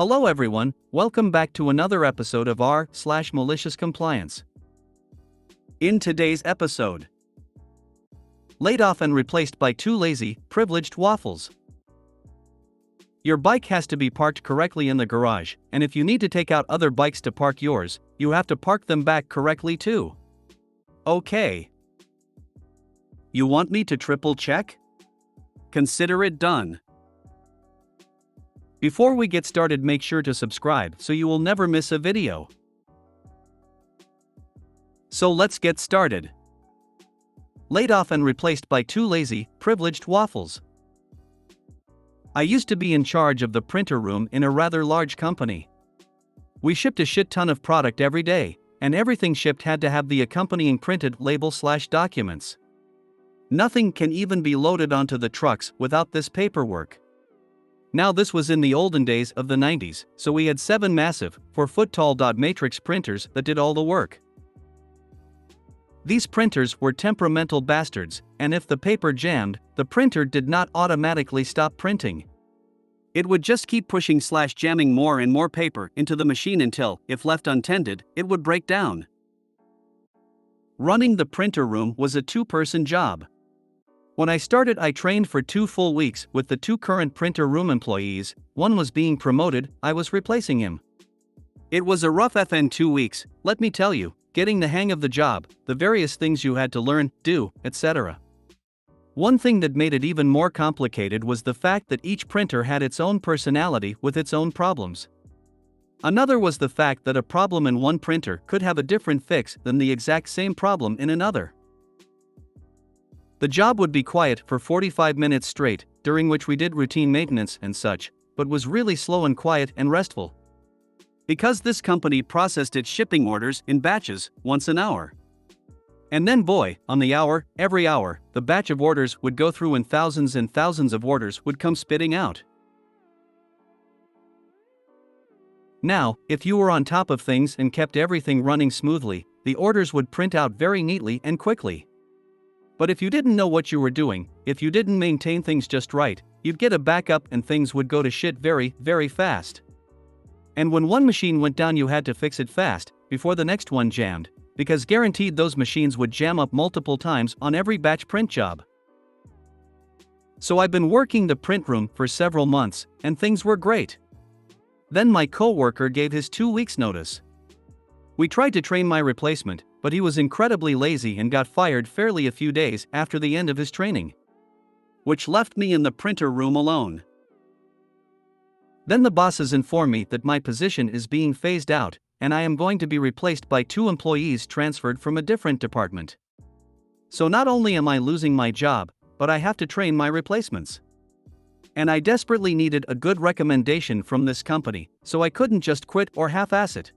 Hello everyone, welcome back to another episode of r/Malicious Compliance. In today's episode, laid off and replaced by two lazy, privileged waffles. Your bike has to be parked correctly in the garage, and if you need to take out other bikes to park yours, you have to park them back correctly too. Okay. You want me to triple check? Consider it done. Before we get started, make sure to subscribe so you will never miss a video. So let's get started. Laid off and replaced by two lazy, privileged waffles. I used to be in charge of the printer room in a rather large company. We shipped a shit ton of product every day, and everything shipped had to have the accompanying printed label/documents. Nothing can even be loaded onto the trucks without this paperwork. Now this was in the olden days of the 90s, so we had 7 massive, 4-foot-tall dot matrix printers that did all the work. These printers were temperamental bastards, and if the paper jammed, the printer did not automatically stop printing. It would just keep pushing/jamming more and more paper into the machine until, if left untended, it would break down. Running the printer room was a 2-person job. When I started, I trained for 2 full weeks with the 2 current printer room employees. One was being promoted, I was replacing him. It was a rough FN 2 weeks, let me tell you, getting the hang of the job, the various things you had to learn, do, etc. One thing that made it even more complicated was the fact that each printer had its own personality with its own problems. Another was the fact that a problem in one printer could have a different fix than the exact same problem in another. The job would be quiet for 45 minutes straight, during which we did routine maintenance and such, but was really slow and quiet and restful. Because this company processed its shipping orders in batches, once an hour. And then boy, on the hour, every hour, the batch of orders would go through and thousands of orders would come spitting out. Now, if you were on top of things and kept everything running smoothly, the orders would print out very neatly and quickly. But if you didn't know what you were doing, if you didn't maintain things just right, you'd get a backup and things would go to shit very, very fast. And when one machine went down, you had to fix it fast, before the next one jammed, because guaranteed those machines would jam up multiple times on every batch print job. So I've been working the print room for several months, and things were great. Then my coworker gave his 2 weeks notice. We tried to train my replacement, but he was incredibly lazy and got fired fairly a few days after the end of his training. Which left me in the printer room alone. Then the bosses inform me that my position is being phased out, and I am going to be replaced by 2 employees transferred from a different department. So not only am I losing my job, but I have to train my replacements. And I desperately needed a good recommendation from this company, so I couldn't just quit or half-ass it.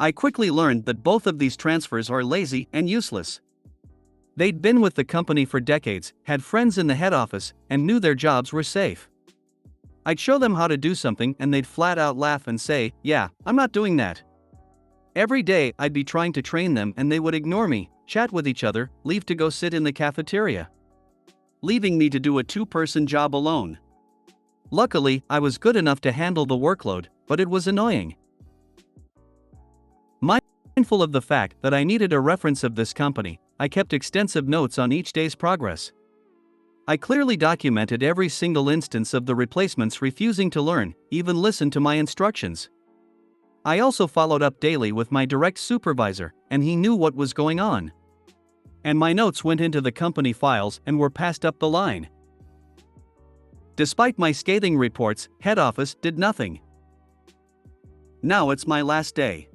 I quickly learned that both of these transfers are lazy and useless. They'd been with the company for decades, had friends in the head office, and knew their jobs were safe. I'd show them how to do something and they'd flat out laugh and say, "Yeah, I'm not doing that." Every day I'd be trying to train them and they would ignore me, chat with each other, leave to go sit in the cafeteria, leaving me to do a 2-person job alone. Luckily, I was good enough to handle the workload, but it was annoying. Mindful of the fact that I needed a reference of this company, I kept extensive notes on each day's progress. I clearly documented every single instance of the replacements refusing to learn, even listen to my instructions. I also followed up daily with my direct supervisor, and he knew what was going on. And my notes went into the company files and were passed up the line. Despite my scathing reports, head office did nothing. Now it's my last day.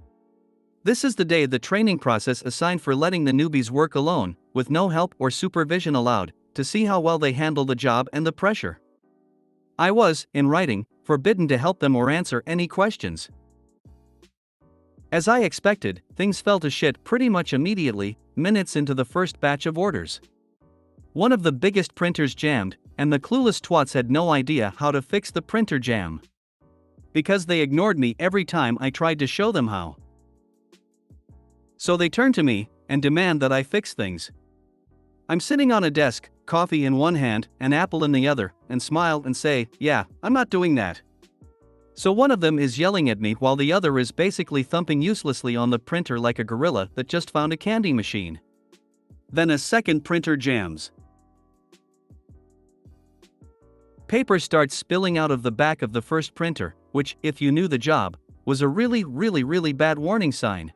This is the day the training process assigned for letting the newbies work alone, with no help or supervision allowed, to see how well they handle the job and the pressure. I was, in writing, forbidden to help them or answer any questions. As I expected, things fell to shit pretty much immediately, minutes into the first batch of orders. One of the biggest printers jammed, and the clueless twats had no idea how to fix the printer jam. Because they ignored me every time I tried to show them how. So they turn to me and demand that I fix things. I'm sitting on a desk, coffee in one hand, an apple in the other, and smile and say, "Yeah, I'm not doing that." So one of them is yelling at me while the other is basically thumping uselessly on the printer like a gorilla that just found a candy machine. Then a second printer jams. Paper starts spilling out of the back of the first printer, which, if you knew the job, was a really bad warning sign.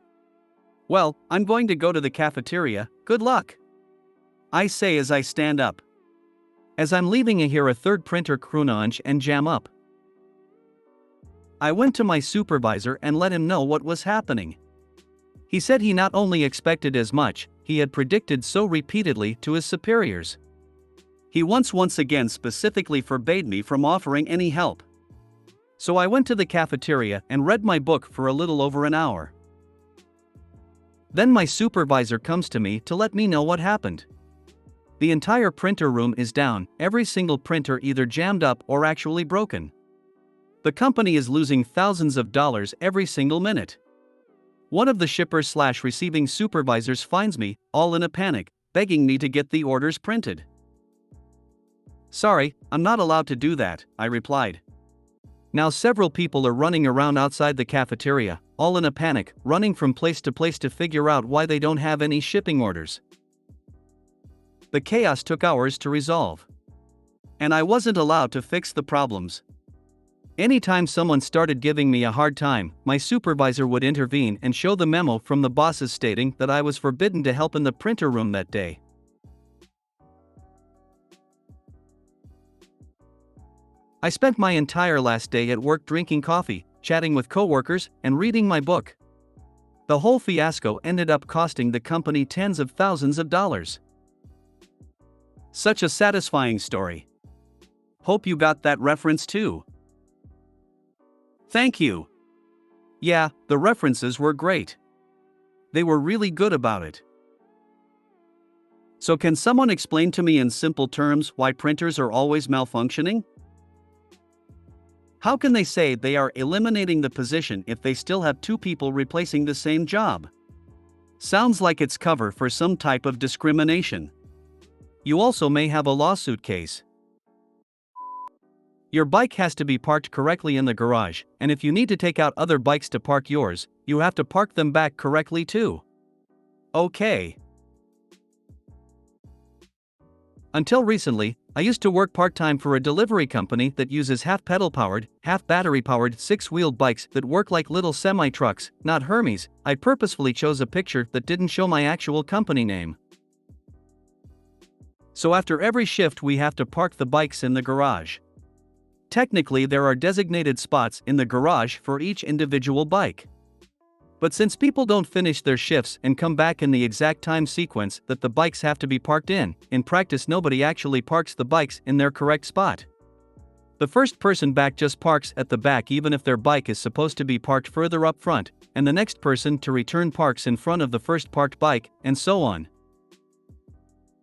Well, I'm going to go to the cafeteria, good luck, I say as I stand up. As I'm leaving, I hear a third printer crunch and jam up. I went to my supervisor and let him know what was happening. He said he not only expected as much, he had predicted so repeatedly to his superiors. He once again specifically forbade me from offering any help. So I went to the cafeteria and read my book for a little over an hour. Then my supervisor comes to me to let me know what happened. The entire printer room is down, every single printer either jammed up or actually broken. The company is losing thousands of dollars every single minute. One of the shippers/receiving supervisors finds me, all in a panic, begging me to get the orders printed. Sorry, I'm not allowed to do that, I replied. Now several people are running around outside the cafeteria, all in a panic, running from place to place to figure out why they don't have any shipping orders. The chaos took hours to resolve. And I wasn't allowed to fix the problems. Anytime someone started giving me a hard time, my supervisor would intervene and show the memo from the bosses stating that I was forbidden to help in the printer room that day. I spent my entire last day at work drinking coffee, chatting with coworkers, and reading my book. The whole fiasco ended up costing the company tens of thousands of dollars. Such a satisfying story. Hope you got that reference too. Thank you. Yeah, the references were great. They were really good about it. So can someone explain to me in simple terms why printers are always malfunctioning? How can they say they are eliminating the position if they still have two people replacing the same job? Sounds like it's cover for some type of discrimination. You also may have a lawsuit case. Your bike has to be parked correctly in the garage, and if you need to take out other bikes to park yours, you have to park them back correctly too. Okay. Until recently, I used to work part-time for a delivery company that uses half pedal-powered, half battery-powered six-wheeled bikes that work like little semi-trucks, not Hermes. I purposefully chose a picture that didn't show my actual company name. So after every shift we have to park the bikes in the garage. Technically there are designated spots in the garage for each individual bike. But since people don't finish their shifts and come back in the exact time sequence that the bikes have to be parked in practice nobody actually parks the bikes in their correct spot. The first person back just parks at the back even if their bike is supposed to be parked further up front, and the next person to return parks in front of the first parked bike, and so on.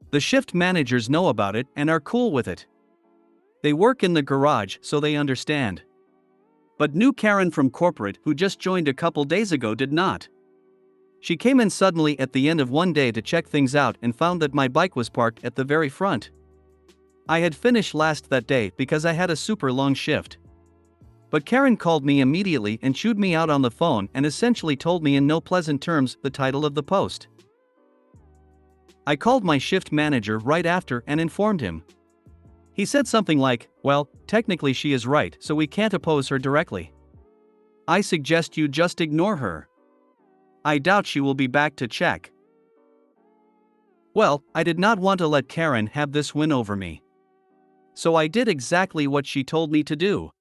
The shift managers know about it and are cool with it. They work in the garage so they understand. But new Karen from corporate who just joined a couple days ago did not. She came in suddenly at the end of one day to check things out and found that my bike was parked at the very front. I had finished last that day because I had a super long shift. But Karen called me immediately and chewed me out on the phone and essentially told me in no pleasant terms the title of the post. I called my shift manager right after and informed him. He said something like, well, technically she is right, so we can't oppose her directly. I suggest you just ignore her. I doubt she will be back to check. Well, I did not want to let Karen have this win over me. So I did exactly what she told me to do.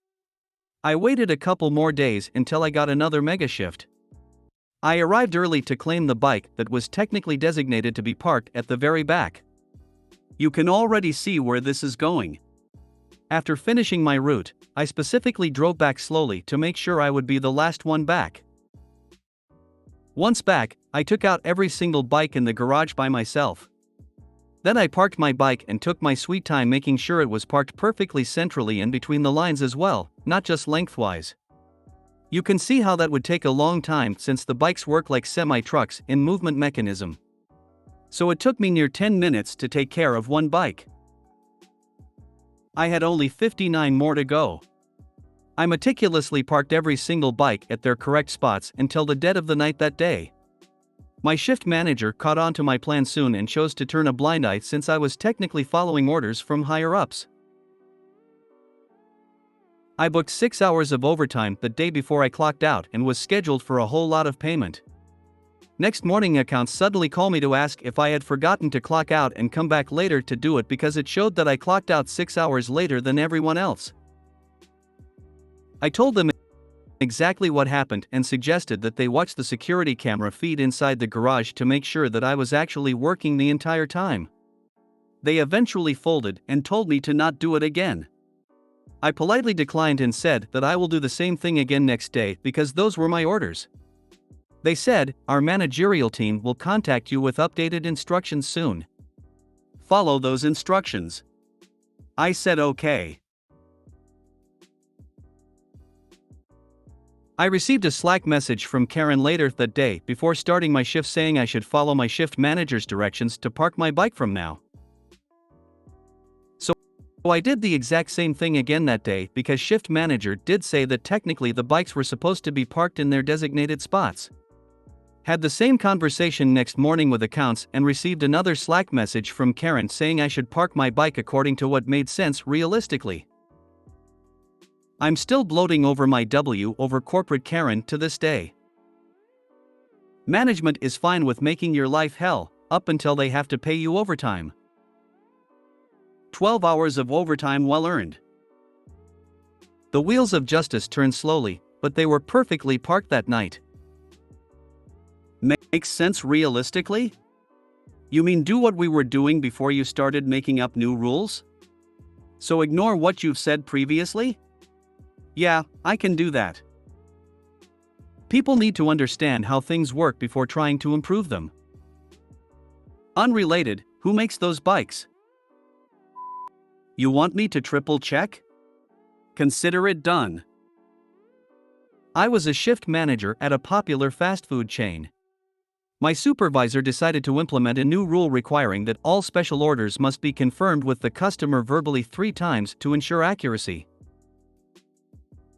I waited a couple more days until I got another mega shift. I arrived early to claim the bike that was technically designated to be parked at the very back. You can already see where this is going. After finishing my route, I specifically drove back slowly to make sure I would be the last one back. Once back, I took out every single bike in the garage by myself. Then I parked my bike and took my sweet time making sure it was parked perfectly centrally in between the lines as well, not just lengthwise. You can see how that would take a long time since the bikes work like semi-trucks in movement mechanism. So it took me near 10 minutes to take care of one bike. I had only 59 more to go. I meticulously parked every single bike at their correct spots until the dead of the night that day. My shift manager caught on to my plan soon and chose to turn a blind eye since I was technically following orders from higher ups. I booked 6 hours of overtime the day before I clocked out and was scheduled for a whole lot of payment. Next morning, accounts suddenly called me to ask if I had forgotten to clock out and come back later to do it because it showed that I clocked out 6 hours later than everyone else. I told them exactly what happened and suggested that they watch the security camera feed inside the garage to make sure that I was actually working the entire time. They eventually folded and told me to not do it again. I politely declined and said that I will do the same thing again next day because those were my orders. They said, "Our managerial team will contact you with updated instructions soon. Follow those instructions." I said okay. I received a Slack message from Karen later that day before starting my shift saying I should follow my shift manager's directions to park my bike from now. So I did the exact same thing again that day because shift manager did say that technically the bikes were supposed to be parked in their designated spots. Had the same conversation next morning with accounts and received another Slack message from Karen saying I should park my bike according to what made sense realistically. I'm still bloating over my W over corporate Karen to this day. Management is fine with making your life hell, up until they have to pay you overtime. 12 hours of overtime well earned. The wheels of justice turn slowly, but they were perfectly parked that night. Makes sense realistically? You mean do what we were doing before you started making up new rules? So ignore what you've said previously? Yeah, I can do that. People need to understand how things work before trying to improve them. Unrelated, who makes those bikes? You want me to triple check? Consider it done. I was a shift manager at a popular fast food chain. My supervisor decided to implement a new rule requiring that all special orders must be confirmed with the customer verbally 3 times to ensure accuracy.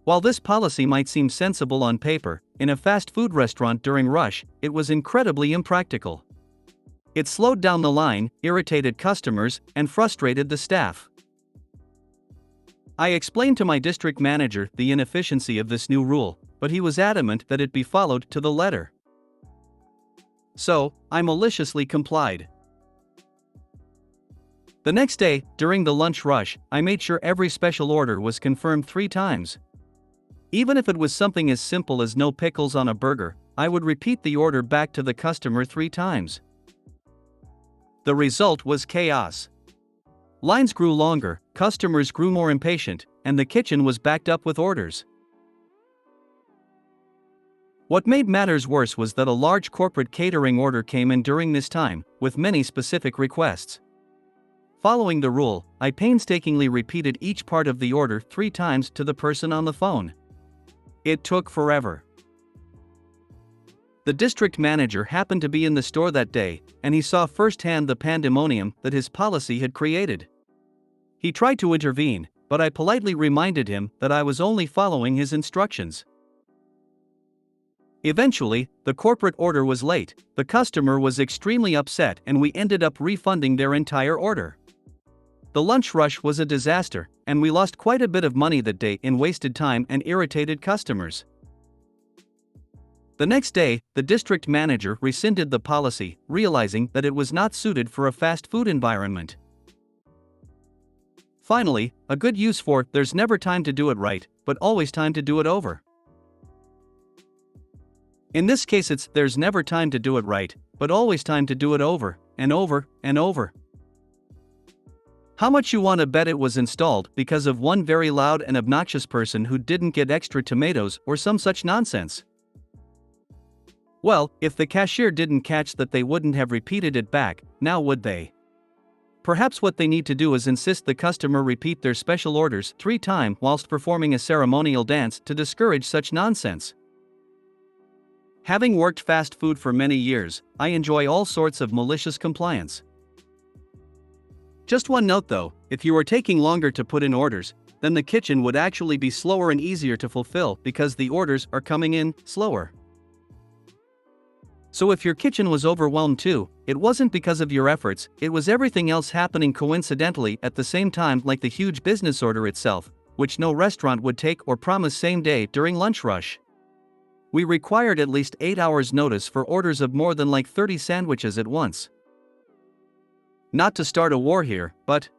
While this policy might seem sensible on paper, in a fast food restaurant during rush, it was incredibly impractical. It slowed down the line, irritated customers, and frustrated the staff. I explained to my district manager the inefficiency of this new rule, but he was adamant that it be followed to the letter. So, I maliciously complied. The next day, during the lunch rush, I made sure every special order was confirmed 3 times. Even if it was something as simple as no pickles on a burger, I would repeat the order back to the customer 3 times. The result was chaos. Lines grew longer, customers grew more impatient, and the kitchen was backed up with orders. What made matters worse was that a large corporate catering order came in during this time, with many specific requests. Following the rule, I painstakingly repeated each part of the order 3 times to the person on the phone. It took forever. The district manager happened to be in the store that day, and he saw firsthand the pandemonium that his policy had created. He tried to intervene, but I politely reminded him that I was only following his instructions. Eventually, the corporate order was late, the customer was extremely upset, and we ended up refunding their entire order. The lunch rush was a disaster, and we lost quite a bit of money that day in wasted time and irritated customers. The next day, the district manager rescinded the policy, realizing that it was not suited for a fast food environment. Finally, a good use for "there's never time to do it right, but always time to do it over." In this case, it's "there's never time to do it right, but always time to do it over, and over, and over." How much you want to bet it was installed because of one very loud and obnoxious person who didn't get extra tomatoes or some such nonsense? Well, if the cashier didn't catch that, they wouldn't have repeated it back, now would they? Perhaps what they need to do is insist the customer repeat their special orders 3 times whilst performing a ceremonial dance to discourage such nonsense. Having worked fast food for many years, I enjoy all sorts of malicious compliance. Just one note though, if you are taking longer to put in orders, then the kitchen would actually be slower and easier to fulfill because the orders are coming in slower. So if your kitchen was overwhelmed too, it wasn't because of your efforts, it was everything else happening coincidentally at the same time, like the huge business order itself, which no restaurant would take or promise same day during lunch rush. We required at least 8 hours notice for orders of more than like 30 sandwiches at once. Not to start a war here, but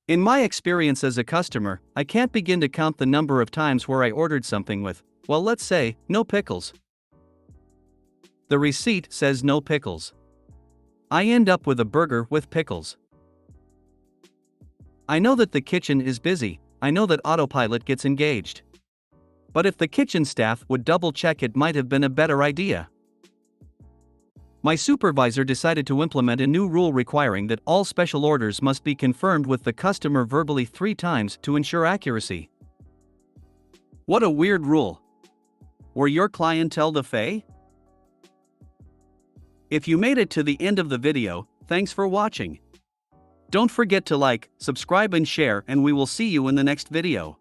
in my experience as a customer, I can't begin to count the number of times where I ordered something with, well, let's say, no pickles. The receipt says no pickles. I end up with a burger with pickles. I know that the kitchen is busy, I know that autopilot gets engaged. But if the kitchen staff would double check, it might have been a better idea. My supervisor decided to implement a new rule requiring that all special orders must be confirmed with the customer verbally 3 times to ensure accuracy. What a weird rule. Were your clientele the Fae? If you made it to the end of the video, thanks for watching. Don't forget to like, subscribe and share, and we will see you in the next video.